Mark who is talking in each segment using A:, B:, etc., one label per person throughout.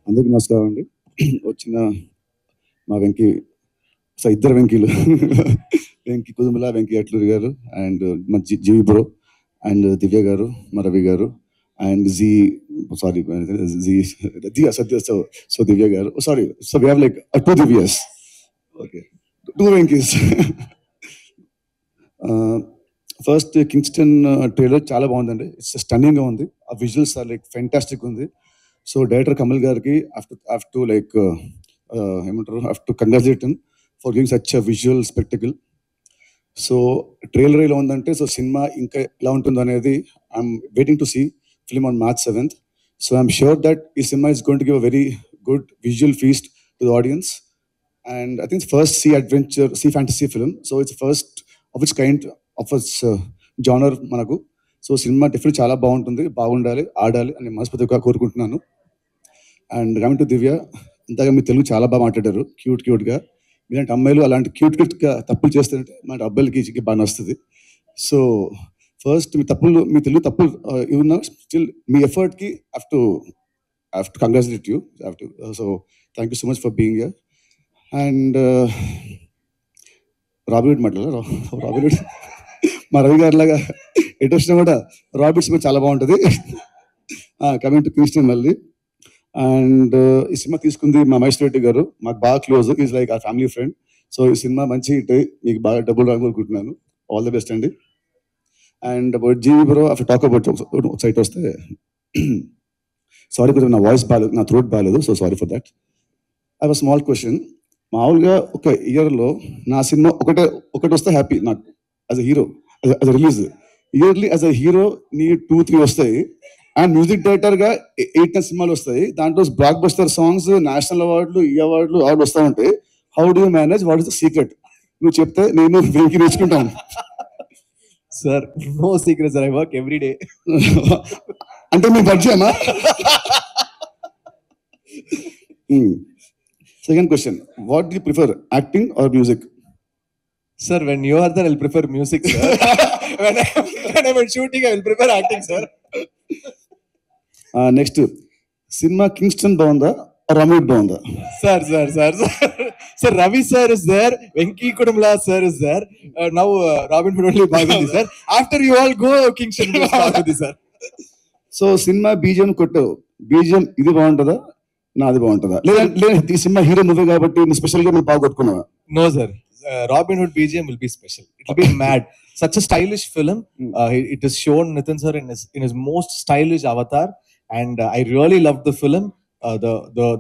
A: అందరికీ నమస్కారం అండి. వచ్చిన మా వెంకీ ఇద్దరు వెంకీలు వెంకీ కుదుమల, వెంకీ అట్లూరి గారు అండ్ మా జీవి బ్రో అండ్ దివ్య గారు, మా రవి గారు అండ్ సో దివ్య గారు, sorry, so we have like two Divyas, okay, two Venkys. First Kingston trailer చాలా బాగుందండి. ఇట్స్ స్టన్నింగ్గా ఉంది. ఆ విజువల్స్ ఆర్ లైక్ ఫెంటాస్టిక్ ఉంది. సో డైరెక్టర్ కమల్ గారికి have to congratulate him for giving such a visual spectacle. So trailer ఎలా ఉందంటే, సో సినిమా ఇంకా ఎలా ఉంటుందో అనేది I'm waiting to see film on March 7th. So I'm sure that ఈ cinema is going to give a very good visual feast to the audience. And I think first see fantasy film. So it's first of its kind of its genre మనకు. So cinema definitely చాలా బాగుంటుంది, బాగుండాలి, ఆడాలి అని మనస్ఫూర్తిగా కోరుకుంటున్నాను. And coming to దివ్య, ఇంతగా మీ తెలుగు చాలా బాగా మాట్లాడారు, క్యూట్గా. మీలాంటి అమ్మాయిలు అలాంటి క్యూట్గా తప్పులు చేస్తుంటే మన అబ్బాయిలకి బాగా వస్తుంది. సో ఫస్ట్ మీ తెలుగు తప్పులు ఇవన్నా స్టిల్ మీ ఎఫర్ట్కి have to congratulate you. So thank you so much for being here. And rabbit మాట్లాడారు, రాబిట్ మా రవి గారి లాగా ఎటు వచ్చినా కూడా రాబిట్ సినిమా చాలా బాగుంటుంది. కమింగ్ టు కింగ్స్టన్ మళ్ళీ. అండ్ ఈ సినిమా తీసుకుంది మా మహేష్ రెడ్డి గారు, మాకు బాగా close, is like a family friend. So ఈ సినిమా మంచి హిట్ అయ్యి మీకు బాగా డబ్బులు రానుకుంటున్నాను. ఆల్ ది బెస్ట్ అండి. And about GV bro, after talk about ఒక సైట్ వస్తే, సారీ కొంచెం నా వాయిస్ బాగాలేదు, నా థ్రోట్ బాగాలేదు, so sorry for that. I have small question. మామూలుగా ఒక ఇయర్లో నా సినిమా ఒకటి వస్తే హ్యాపీ నాకు as a hero, as a release. Yearly as a hero నీ 2-3 వస్తాయి. అండ్ మ్యూజిక్ డైరెక్టర్గా 8-10 సినిమాలు వస్తాయి. దాంట్లో బ్లాక్ బస్టర్ సాంగ్స్, నేషనల్ అవార్డులు, ఈ అవార్డులు వస్తూ ఉంటాయి. How do you manage? What is the secret? నువ్వు చెప్తే నేను వెంకి నేర్చుకుంటాను.
B: Sir, no secret sir, I work every day.
A: అంటే మీ బడ్జెమా? Second question, what do you prefer, acting or music?
B: Sir, when you are there, I'll prefer music, sir. when I'm shooting, I will prefer acting, sir.
A: Next, cinema Kingston బాగుందా, rabbit బాగుందా?
B: Sir, Ravi sir is there, Venki Kudumla sir is there. Now Robin Hood only bagundi, sir. After you all go, Kingston will start with this, sir.
A: So cinema BGM కొట్టావు, BGM ఇది బాగుంటుందా, నాది బాగుంటుందా? లేదా ఈ cinema hero నువ్వే కాబట్టి నువ్వు స్పెషల్గా మీరు బాగా కొట్టుకున్నావా?
B: No, sir. Robin Hood BGM will be special. It will be mad. Such a stylish film. It is shown Nitin sir in his most stylish avatar, and I really loved the film.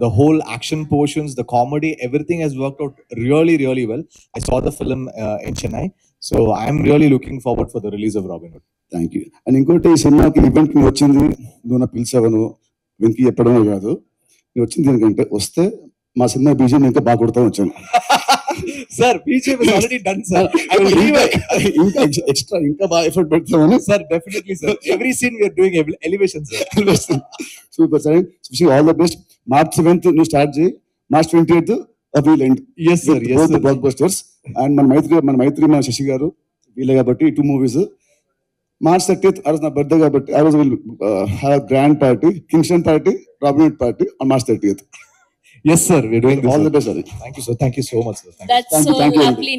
B: The whole action portions, the comedy, everything has worked out really, really well. I saw the film in Chennai, so I am really looking forward for the release of Robin Hood.
A: Thank you. And ఇంకోటి, ఈ సినిమాకి ఈవెంట్కి నువ్వు వచ్చింది, నువ్వు నా పిలిచావను, వెంకీ చెప్పడమే కాదు, నువ్వు వచ్చింది ఎందుకంటే వస్తే మా సినిమా బీజిఎం ఇంకా బాగా కొడతా వచ్చాను.
B: Sir, BGM is already done, sir. I will leave
A: ఇంకా ఎక్స్ట్రా ఇంకా బాగా ఎఫర్ట్ పెడతామని.
B: Sir, definitely, sir. Every scene we are doing elevation, sir.
A: Super sir. All the best. March 7th నువ్వు స్టార్ట్ చేయి, March 28th wheel end.
B: Yes, sir. Yes, sir.
A: Black busters. And మన మైత్రి మా శశి గారు వీళ్ళే కాబట్టి 2 movies. March 30th ఆ రోజు నా బర్త్డే కాబట్టి ఆ రోజు will have grand party, Kingston party, robin hood party on March 30th.
B: Yes, sir. We're doing this.
A: All the best, sir.
B: Thank you, sir. Thank you so much, sir.
C: That's so lovely.